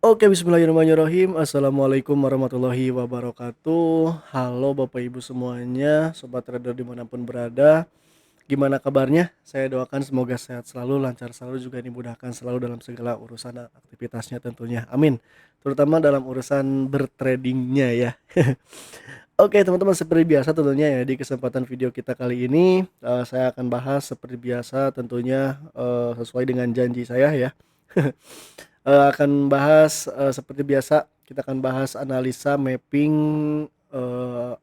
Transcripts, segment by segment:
Oke, bismillahirrahmanirrahim. Assalamualaikum warahmatullahi wabarakatuh. Halo Bapak Ibu semuanya, Sobat Trader dimanapun berada. Gimana kabarnya? Saya doakan semoga sehat selalu, lancar selalu, juga dimudahkan selalu dalam segala urusan dan aktivitasnya tentunya. Amin. Terutama dalam urusan bertradingnya ya. Oke teman-teman, seperti biasa tentunya ya di kesempatan video kita kali ini, saya akan bahas seperti biasa tentunya, sesuai dengan janji saya ya. Akan bahas, seperti biasa kita akan bahas analisa mapping,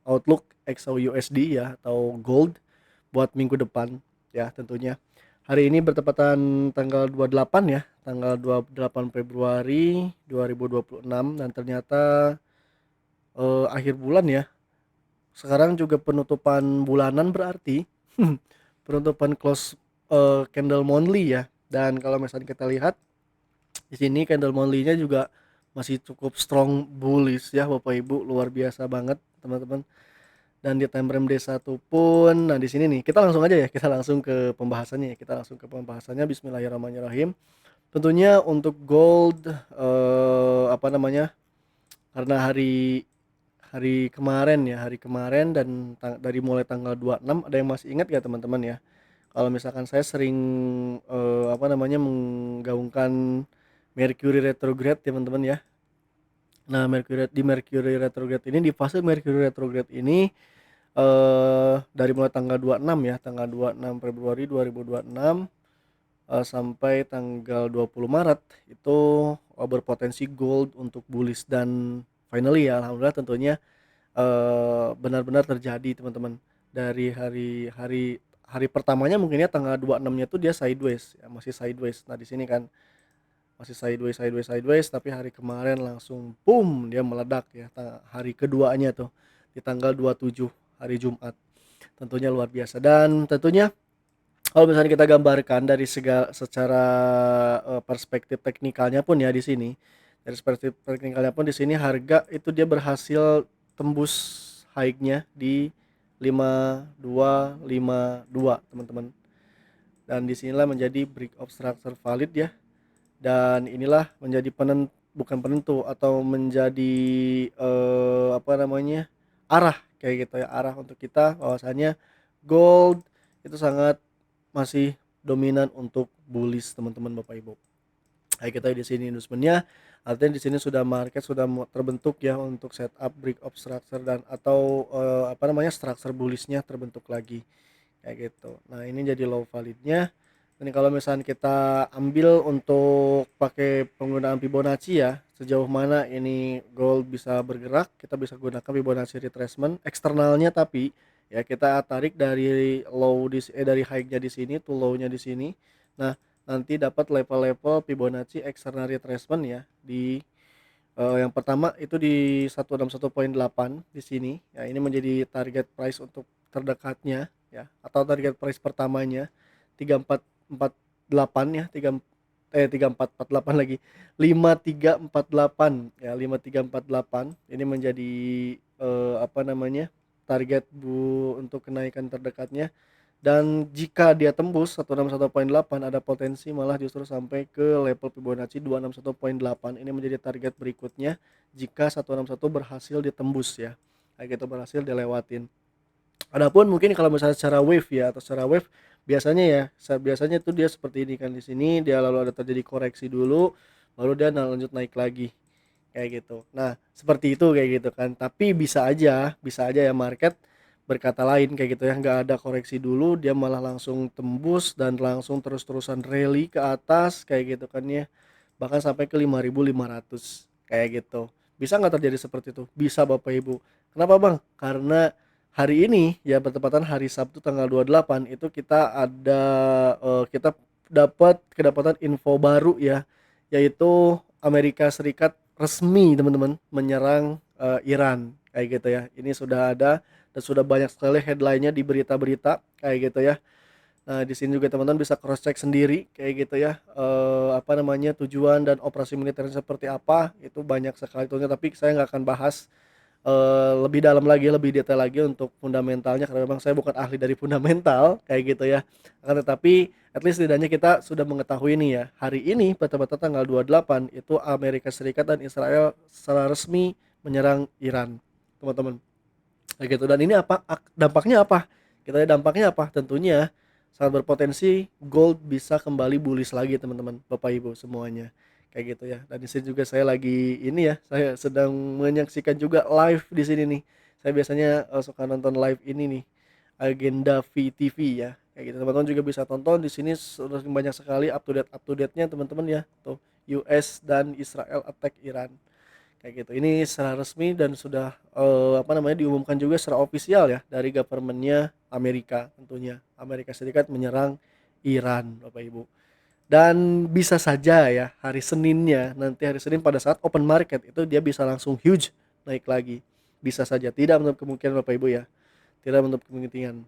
outlook XAUUSD ya atau gold buat minggu depan ya tentunya. Hari ini bertepatan tanggal 28 ya, tanggal 28 Februari 2026 dan ternyata, akhir bulan ya. Sekarang juga penutupan bulanan berarti penutupan close, candle monthly ya, dan kalau misalnya kita lihat di sini candle monthly-nya juga masih cukup strong bullish ya Bapak Ibu, luar biasa banget teman-teman. Dan di time frame D1 pun, nah di sini nih kita langsung aja ya, kita langsung ke pembahasannya ya, kita langsung ke pembahasannya. Bismillahirrahmanirrahim. Tentunya untuk gold, apa namanya, karena hari hari kemarin ya, hari kemarin dan dari mulai tanggal 26, ada yang masih ingat ya teman-teman ya? Kalau misalkan saya sering, apa namanya, menggaungkan Mercury retrograde teman-teman ya. Nah, Mercury retrograde ini, di fase Mercury retrograde ini, dari mulai tanggal 26 ya, tanggal 26 Februari 2026, sampai tanggal 20 Maret itu, berpotensi gold untuk bullish dan finally ya alhamdulillah tentunya, benar-benar terjadi teman-teman. Dari hari pertamanya mungkin ya tanggal 26-nya tuh dia sideways ya, masih sideways. Nah, di sini kan masih sideways sideways sideways, tapi hari kemarin langsung boom dia meledak ya, hari keduanya tuh di tanggal 27 hari Jumat. Tentunya luar biasa dan tentunya kalau misalnya kita gambarkan dari secara, perspektif teknikalnya pun ya di sini, dari perspektif teknikalnya pun di sini harga itu dia berhasil tembus high-nya di 5252 teman-teman. Dan disinilah menjadi break of structure valid ya, dan inilah menjadi bukan penentu atau menjadi, apa namanya, arah kayak gitu ya, arah untuk kita bahwasanya gold itu sangat masih dominan untuk bullish teman-teman Bapak Ibu. Kayak kita di sini inducementnya, artinya di sini sudah market sudah terbentuk ya untuk setup break of structure dan atau, apa namanya, structure bullish-nya terbentuk lagi kayak gitu. Nah, ini jadi low validnya. Ini kalau misalnya kita ambil untuk pakai penggunaan Fibonacci ya, sejauh mana ini gold bisa bergerak, kita bisa gunakan Fibonacci retracement eksternalnya, tapi ya kita tarik dari dari high-nya di sini to low-nya di sini. Nah, nanti dapat level-level Fibonacci external retracement ya di, yang pertama itu di 161,8 di sini. Ya, ini menjadi target price untuk terdekatnya ya, atau target price pertamanya 3448 ya, 3448 lagi, 5348 ya, 5348 ini menjadi, apa namanya, target untuk kenaikan terdekatnya. Dan jika dia tembus 161,8, ada potensi malah justru sampai ke level Fibonacci 261,8, ini menjadi target berikutnya jika 161 berhasil ditembus ya, kayak gitu, berhasil dilewatin. Adapun mungkin kalau misalnya secara wave ya, atau secara wave biasanya ya, biasanya tuh dia seperti ini kan, di sini dia lalu ada terjadi koreksi dulu, baru dia lanjut naik lagi, kayak gitu. Nah, seperti itu kayak gitu kan. Tapi bisa aja ya market berkata lain kayak gitu ya, nggak ada koreksi dulu, dia malah langsung tembus dan langsung terus-terusan rally ke atas kayak gitu kan ya. Bahkan sampai ke 5.500 kayak gitu. Bisa nggak terjadi seperti itu? Bisa Bapak Ibu. Kenapa Bang? Karena hari ini ya bertepatan hari Sabtu tanggal 28 itu kita ada, kita dapat kedapatan info baru ya, yaitu Amerika Serikat resmi teman-teman menyerang, Iran kayak gitu ya. Ini sudah ada dan sudah banyak sekali headline-nya di berita-berita kayak gitu ya. Nah, di sini juga teman-teman bisa cross check sendiri kayak gitu ya, apa namanya, tujuan dan operasi militernya seperti apa, itu banyak sekali tuh, tapi saya nggak akan bahas, lebih dalam lagi, lebih detail lagi untuk fundamentalnya karena memang saya bukan ahli dari fundamental kayak gitu ya. Akan tetapi At least setidaknya kita sudah mengetahui nih ya, hari ini pada tanggal 28 itu Amerika Serikat dan Israel secara resmi menyerang Iran, teman-teman. Kayak gitu, dan ini dampaknya apa? Kita lihat dampaknya apa? Tentunya sangat berpotensi gold bisa kembali bullish lagi, teman-teman, Bapak Ibu semuanya. Kayak gitu ya. Dan di sini juga saya lagi ini ya, saya sedang menyaksikan juga live di sini nih. Saya biasanya suka nonton live ini nih, Agenda VTV ya. Kayak gitu. Teman-teman juga bisa tonton di sini, sudah banyak sekali up to date-nya teman-teman ya. Tuh, US dan Israel attack Iran. Kayak gitu. Ini secara resmi dan sudah diumumkan juga secara ofisial ya dari government-nya Amerika, tentunya Amerika Serikat menyerang Iran, Bapak Ibu. Dan bisa saja ya nanti hari Senin pada saat open market itu dia bisa langsung huge naik lagi. Bisa saja, tidak menutup kemungkinan Bapak Ibu ya. Tidak menutup kemungkinan.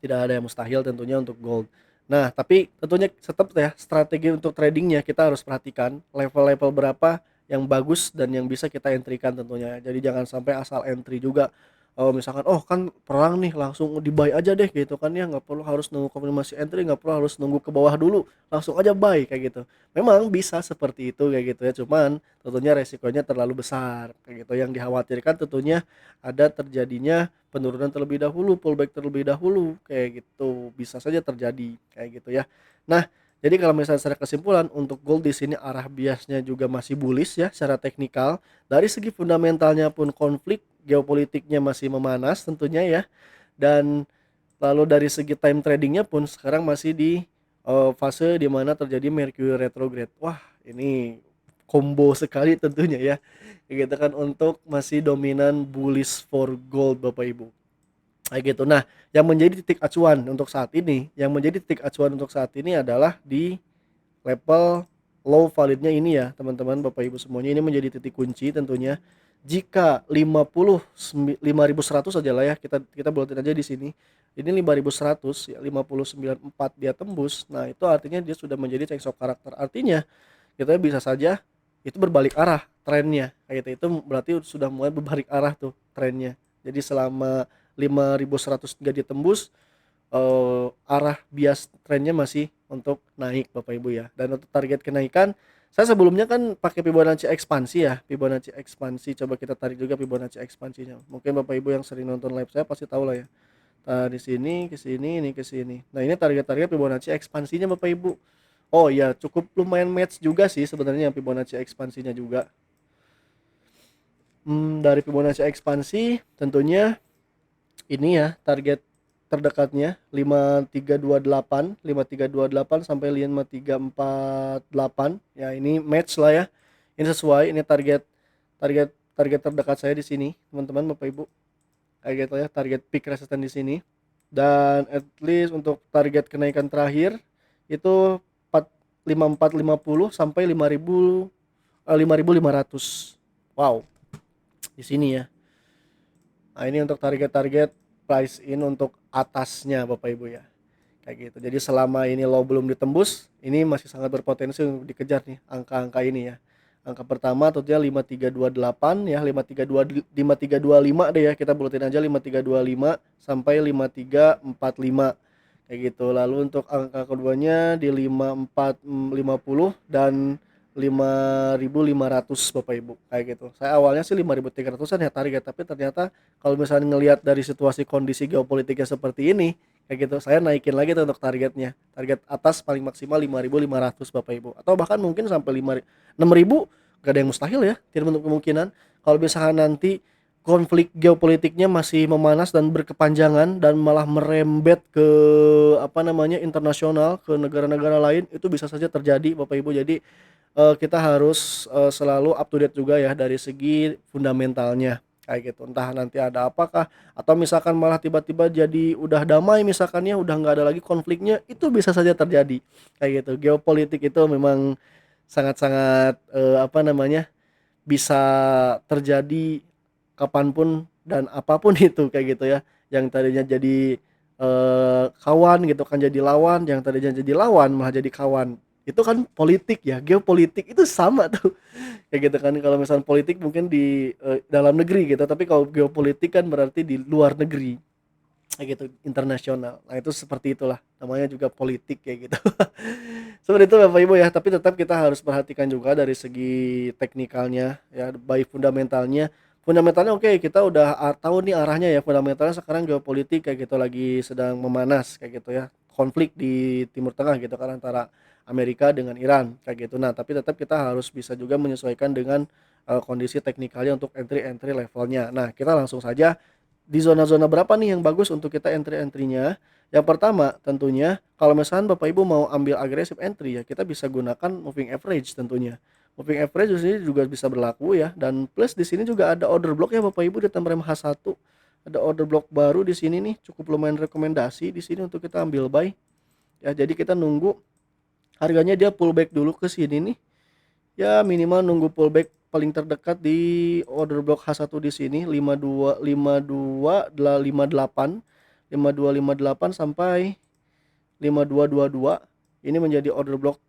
Tidak ada yang mustahil tentunya untuk gold. Nah, tapi tentunya tetap ya strategi untuk tradingnya kita harus perhatikan level-level berapa yang bagus dan yang bisa kita entry-kan tentunya. Jadi jangan sampai asal entry juga. Misalkan kan perang nih langsung di-buy aja deh gitu kan ya, nggak perlu harus nunggu konfirmasi entry, nggak perlu harus nunggu ke bawah dulu, langsung aja buy kayak gitu. Memang bisa seperti itu kayak gitu ya, cuman tentunya resikonya terlalu besar kayak gitu. Yang dikhawatirkan tentunya ada terjadinya penurunan terlebih dahulu, pullback terlebih dahulu, kayak gitu. Bisa saja terjadi kayak gitu ya. Nah, jadi kalau misalnya secara kesimpulan untuk gold di sini arah biasnya juga masih bullish ya secara teknikal. Dari segi fundamentalnya pun konflik geopolitiknya masih memanas tentunya ya. Dan lalu dari segi time tradingnya pun sekarang masih di fase di mana terjadi Mercury retrograde. Wah, ini combo sekali tentunya ya. Kayak gitu kan untuk masih dominan bullish for gold Bapak Ibu. Kayak gitu. Nah, yang menjadi titik acuan untuk saat ini adalah di level low validnya ini ya, teman-teman, Bapak Ibu semuanya, ini menjadi titik kunci tentunya. Jika 5.100 aja lah ya, kita buatin aja di sini. Ini 5.100 ya, 50.94 dia tembus. Nah, itu artinya dia sudah menjadi cengkok karakter. Artinya kita bisa saja itu berbalik arah trennya. Kayak gitu. Itu berarti sudah mulai berbalik arah tuh trennya. Jadi selama 5.100 nggak ditembus, arah bias trennya masih untuk naik Bapak Ibu ya. Dan untuk target kenaikan, saya sebelumnya kan pakai Fibonacci ekspansi ya, Fibonacci ekspansi. Coba kita tarik juga Fibonacci ekspansinya. Mungkin Bapak Ibu yang sering nonton live saya pasti tahu lah ya. Nah, di sini ke sini, ini ke sini. Nah, ini target-target Fibonacci ekspansinya Bapak Ibu. Oh iya, cukup lumayan match juga sih sebenarnya yang Fibonacci ekspansinya juga. Dari Fibonacci ekspansi tentunya ini ya target terdekatnya 5328 sampai 5348 ya, ini match lah ya, ini sesuai, ini target target target terdekat saya di sini teman-teman Bapak Ibu, kayak gitu ya, target peak resistance di sini. Dan at least untuk target kenaikan terakhir itu 5450 sampai 5500. Wow, di sini ya. Nah, ini untuk target-target price in untuk atasnya Bapak Ibu ya. Kayak gitu. Jadi selama ini low belum ditembus, ini masih sangat berpotensi untuk dikejar nih angka-angka ini ya. Angka pertama tentunya 5328 ya, 5325 deh ya. Kita bulatin aja 5325 sampai 5345 kayak gitu. Lalu untuk angka keduanya di 5450 dan 5.500 Bapak Ibu, kayak gitu. Saya awalnya sih 5.300-an ya target, tapi ternyata kalau misalnya ngelihat dari situasi kondisi geopolitiknya seperti ini, kayak gitu, saya naikin lagi tuh untuk targetnya. Target atas paling maksimal 5.500 Bapak Ibu, atau bahkan mungkin sampai 6.000, gak ada yang mustahil ya, tidak menutup kemungkinan. Kalau misalnya nanti konflik geopolitiknya masih memanas dan berkepanjangan dan malah merembet ke internasional, ke negara-negara lain, itu bisa saja terjadi Bapak Ibu. Jadi kita harus selalu up to date juga ya dari segi fundamentalnya kayak gitu. Entah nanti ada apakah, atau misalkan malah tiba-tiba jadi udah damai, misalkan ya udah nggak ada lagi konfliknya, itu bisa saja terjadi kayak gitu. Geopolitik itu memang sangat-sangat bisa terjadi kapanpun dan apapun itu kayak gitu ya. Yang tadinya jadi kawan gitu kan jadi lawan, yang tadinya jadi lawan malah jadi kawan. Itu kan politik ya, geopolitik itu sama tuh. Kayak gitu kan, kalau misalnya politik mungkin di dalam negeri gitu, tapi kalau geopolitik kan berarti di luar negeri. kayak gitu, internasional. Nah itu seperti itulah, namanya juga politik kayak gitu. Seperti itu Bapak Ibu ya, tapi tetap kita harus perhatikan juga dari segi teknikalnya ya, baik fundamentalnya. Fundamentalnya oke, kita udah tahu nih arahnya ya, fundamentalnya sekarang geopolitik kayak gitu lagi sedang memanas kayak gitu ya. Konflik di Timur Tengah gitu kan antara Amerika dengan Iran kayak gitu. Nah, tapi tetap kita harus bisa juga menyesuaikan dengan kondisi teknikalnya untuk entry levelnya. Nah, kita langsung saja di zona-zona berapa nih yang bagus untuk kita entry-nya. Yang pertama tentunya kalau misalkan Bapak Ibu mau ambil agresif entry ya, kita bisa gunakan moving average tentunya. Moving average di sini juga bisa berlaku ya, dan plus di sini juga ada order block ya Bapak Ibu di time frame H1. Ada order block baru di sini nih, cukup lumayan rekomendasi di sini untuk kita ambil buy. Ya, jadi kita nunggu harganya dia pullback dulu ke sini nih. Ya minimal nunggu pullback paling terdekat di order block H1 di sini 52 58 sampai 5222. Ini menjadi order block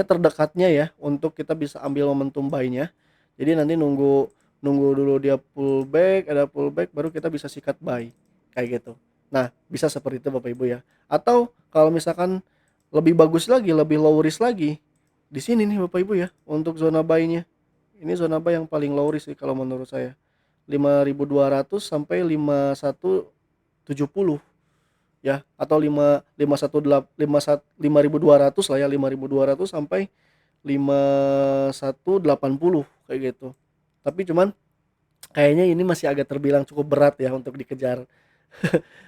terdekatnya ya untuk kita bisa ambil momentum buy-nya. Jadi nanti nunggu nunggu dulu dia pullback, ada pullback baru kita bisa sikat buy kayak gitu. Nah, bisa seperti itu Bapak Ibu ya. Atau kalau misalkan lebih bagus lagi, lebih low risk lagi, di sini nih Bapak Ibu ya untuk zona buy-nya. Ini zona buy yang paling low risk sih kalau menurut saya. 5.200 sampai 5170 ya, atau 5.200 lah ya, 5.200 sampai 5.180 kayak gitu. Tapi cuman kayaknya ini masih agak terbilang cukup berat ya untuk dikejar.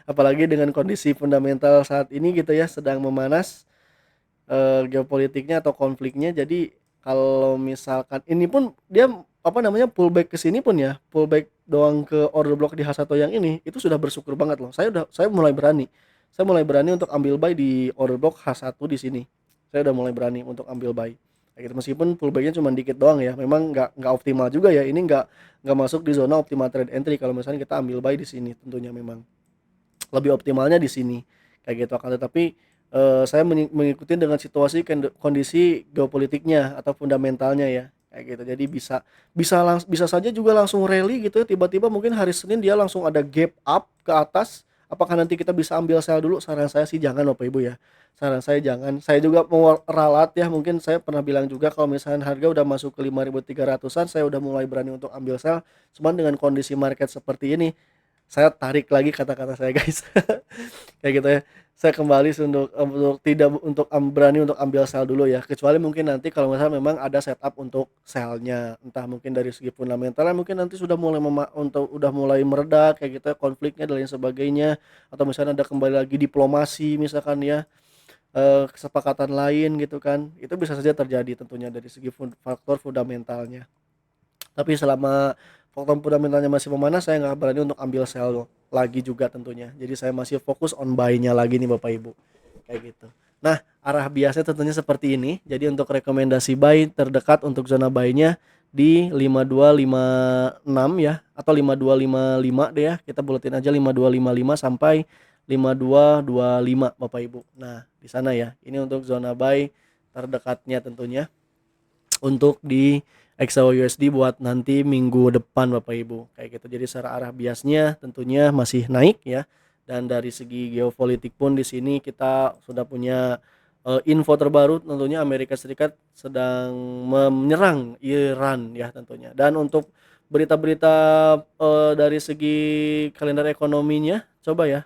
Apalagi dengan kondisi fundamental saat ini gitu ya, sedang memanas geopolitiknya atau konfliknya. Jadi kalau misalkan ini pun dia pullback ke sini pun ya, pullback doang ke order block di H1 yang ini, itu sudah bersyukur banget loh. Saya mulai berani. Saya mulai berani untuk ambil buy di order block H1 di sini. Saya udah mulai berani untuk ambil buy. Kayak gitu, meskipun pullbacknya cuma dikit doang ya. Memang nggak optimal juga ya. Ini nggak masuk di zona optimal trade entry kalau misalnya kita ambil buy di sini, tentunya memang lebih optimalnya di sini kayak gitu. Akan tetapi saya mengikuti dengan situasi kondisi geopolitiknya atau fundamentalnya ya kayak gitu. Jadi bisa saja juga langsung rally gitu ya, tiba-tiba mungkin hari Senin dia langsung ada gap up ke atas. Apakah nanti kita bisa ambil sell dulu? Saran saya sih jangan Bapak Ibu ya, saran saya jangan. Saya juga mau ralat ya, mungkin saya pernah bilang juga kalau misalnya harga udah masuk ke 5.300-an saya udah mulai berani untuk ambil sell. Cuman dengan kondisi market seperti ini saya tarik lagi kata-kata saya guys. Kayak gitu ya, saya kembali untuk tidak untuk berani untuk ambil sell dulu ya, kecuali mungkin nanti kalau misalnya memang ada setup untuk sell-nya, entah mungkin dari segi fundamentalnya mungkin nanti sudah mulai udah mulai meredak kayak gitu ya, konfliknya dan lain sebagainya, atau misalnya ada kembali lagi diplomasi misalkan ya, kesepakatan lain gitu kan, itu bisa saja terjadi tentunya dari segi faktor fundamentalnya. Tapi selama faktor fundamentalnya masih memanas, saya nggak berani untuk ambil sell lagi juga tentunya. Jadi saya masih fokus on buy-nya lagi nih Bapak Ibu, kayak gitu. Nah, arah biasnya tentunya seperti ini. Jadi untuk rekomendasi buy terdekat untuk zona buy-nya di 5256 ya, atau 5255 deh ya. Kita buletin aja 5255 sampai 5225 Bapak Ibu. Nah, di sana ya. Ini untuk zona buy terdekatnya tentunya untuk di XAUUSD buat nanti minggu depan Bapak Ibu kayak gitu. Jadi secara arah biasnya tentunya masih naik ya, dan dari segi geopolitik pun di sini kita sudah punya info terbaru, tentunya Amerika Serikat sedang menyerang Iran ya tentunya. Dan untuk berita-berita dari segi kalender ekonominya coba ya,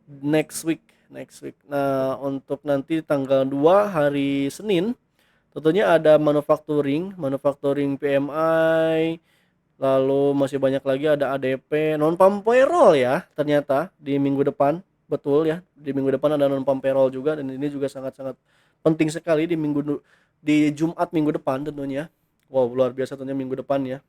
next week. Nah, untuk nanti tanggal 2 hari Senin tentunya ada manufacturing PMI, lalu masih banyak lagi ada ADP, non farm payroll ya ternyata di minggu depan. Betul ya, di minggu depan ada non farm payroll juga, dan ini juga sangat-sangat penting sekali di Jumat minggu depan tentunya. Wow, luar biasa tentunya minggu depan ya.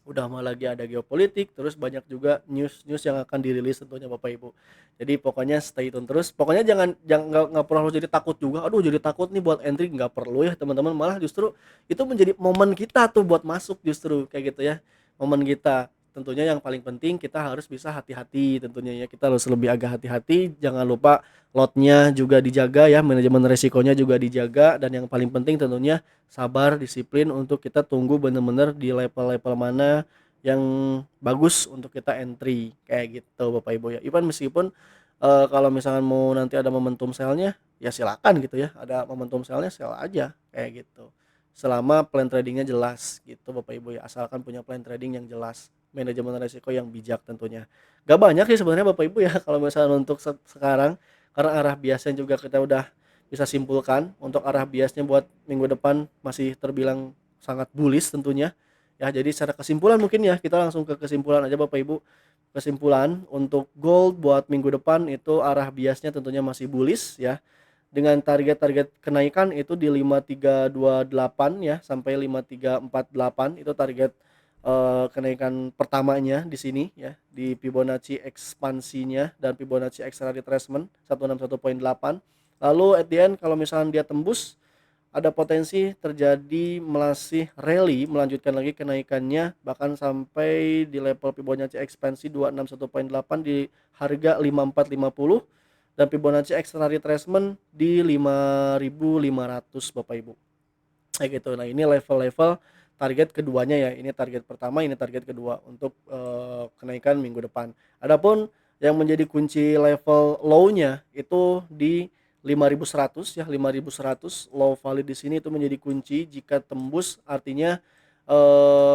Udah mah lagi ada geopolitik, terus banyak juga news yang akan dirilis tentunya Bapak Ibu. Jadi pokoknya stay tune terus. Pokoknya jangan nggak perlu jadi takut juga. Aduh jadi takut nih buat entry, nggak perlu ya teman-teman. Malah justru itu menjadi momen kita tuh buat masuk justru kayak gitu ya. Momen kita. Tentunya yang paling penting kita harus bisa hati-hati tentunya ya. Kita harus lebih agak hati-hati. Jangan lupa lotnya juga dijaga ya. Manajemen resikonya juga dijaga. Dan yang paling penting tentunya sabar, disiplin untuk kita tunggu bener-bener di level-level mana yang bagus untuk kita entry kayak gitu Bapak Ibu ya. Even meskipun, kalau misalkan mau nanti ada momentum sell-nya, ya silakan gitu ya, ada momentum sell-nya sell aja kayak gitu. Selama plan trading-nya jelas gitu Bapak Ibu ya, asalkan punya plan trading yang jelas, manajemen resiko yang bijak tentunya. Gak banyak sih sebenarnya Bapak Ibu ya kalau misalnya untuk sekarang, karena arah biasnya juga kita udah bisa simpulkan, untuk arah biasnya buat minggu depan masih terbilang sangat bullish tentunya. Ya, jadi secara kesimpulan mungkin ya, kita langsung ke kesimpulan aja Bapak Ibu. Kesimpulan untuk gold buat minggu depan itu arah biasnya tentunya masih bullish ya. Dengan target-target kenaikan itu di 5328 ya sampai 5348 itu target kenaikan pertamanya di sini ya, di Fibonacci ekspansinya dan Fibonacci extra retracement 161,8. Lalu at the end kalau misalnya dia tembus, ada potensi terjadi masih rally melanjutkan lagi kenaikannya bahkan sampai di level Fibonacci ekspansi 261,8 di harga 5450 dan Fibonacci extra retracement di 5500 Bapak Ibu. Kayak gitu. Nah, ini level-level target keduanya ya. Ini target pertama, ini target kedua untuk kenaikan minggu depan. Adapun yang menjadi kunci level low-nya itu di 5100 ya, 5100 low valid di sini itu menjadi kunci jika tembus artinya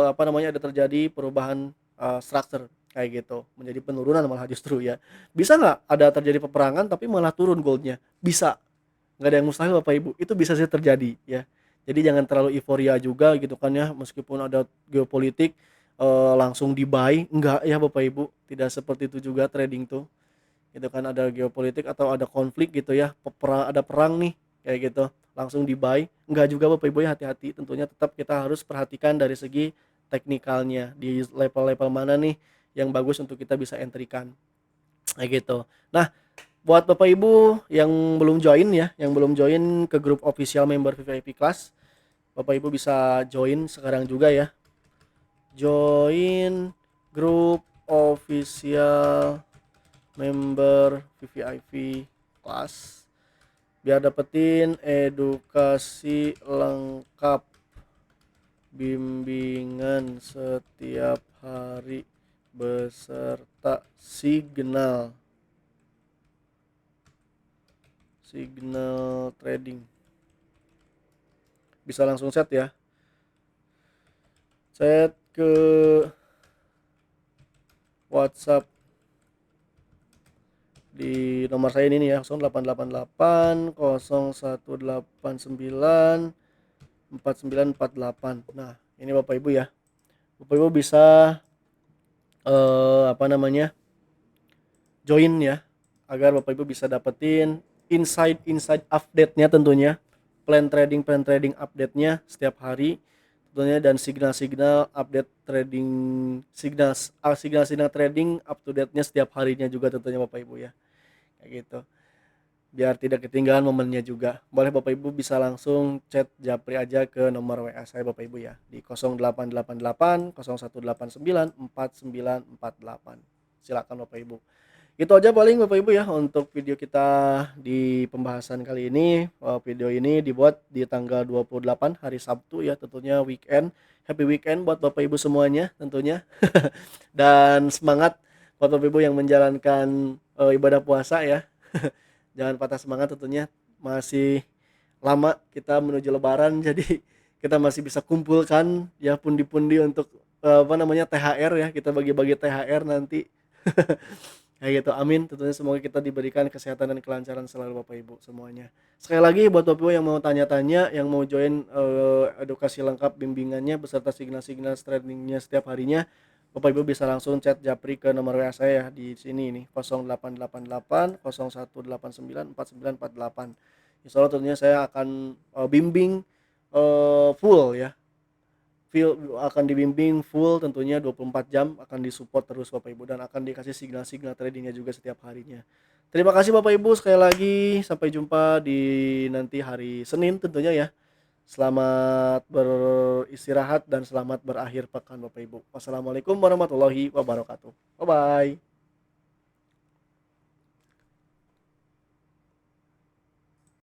apa namanya ada terjadi perubahan structure kayak gitu, menjadi penurunan malah justru ya. Bisa nggak ada terjadi peperangan tapi malah turun goldnya? Bisa, nggak ada yang mustahil Bapak Ibu, itu bisa sih terjadi ya. Jadi jangan terlalu euforia juga gitu kan ya, meskipun ada geopolitik langsung di-buy, enggak ya Bapak Ibu, tidak seperti itu juga trading tuh. Gitu kan ada geopolitik atau ada konflik gitu ya, ada perang nih kayak gitu, langsung di-buy, enggak juga Bapak Ibu ya, hati-hati tentunya tetap kita harus perhatikan dari segi teknikalnya, di level-level mana nih yang bagus untuk kita bisa entry-kan, kayak gitu. Nah, buat Bapak Ibu yang belum join ya, yang belum join ke grup official member VIP Class, Bapak Ibu bisa join sekarang juga ya. Join grup official member VVIP Class biar dapetin edukasi lengkap, bimbingan setiap hari beserta signal trading. Bisa langsung set ya, set ke WhatsApp di nomor saya ini nih ya, 0888 0189 4948. Nah, ini Bapak Ibu ya. Bapak Ibu bisa apa namanya? Join ya, agar Bapak Ibu bisa dapetin insight update-nya tentunya. Plan trading update-nya setiap hari tentunya, dan signal-signal update trading, signal trading up to date-nya setiap harinya juga tentunya Bapak Ibu ya. Kayak gitu. Biar tidak ketinggalan momennya juga. Boleh Bapak Ibu bisa langsung chat Japri aja ke nomor WA saya Bapak Ibu ya, di 0888 0189 4948. Silakan Bapak Ibu. Itu aja paling Bapak Ibu ya untuk video kita di pembahasan kali ini. Video ini dibuat di tanggal 28 hari Sabtu ya, tentunya weekend. Happy weekend buat Bapak Ibu semuanya tentunya. Dan semangat buat Bapak Ibu yang menjalankan ibadah puasa ya. Jangan patah semangat tentunya, masih lama kita menuju lebaran jadi kita masih bisa kumpulkan ya pundi-pundi untuk apa namanya THR ya, kita bagi-bagi THR nanti. Kayak gitu, amin. Tentunya semoga kita diberikan kesehatan dan kelancaran selalu Bapak Ibu semuanya. Sekali lagi buat Bapak Ibu yang mau tanya-tanya, yang mau join edukasi lengkap bimbingannya beserta signal-signal tradingnya setiap harinya, Bapak Ibu bisa langsung chat Japri ke nomor WA saya ya, di sini nih 0888 0189 4948. Insyaallah tentunya saya akan bimbing full ya. Akan dibimbing full tentunya 24 jam, akan disupport terus Bapak Ibu, dan akan dikasih signal-signal tradingnya juga setiap harinya. Terima kasih Bapak Ibu sekali lagi, sampai jumpa di nanti hari Senin tentunya ya. Selamat beristirahat dan selamat berakhir pekan Bapak Ibu. Wassalamualaikum warahmatullahi wabarakatuh. Bye bye.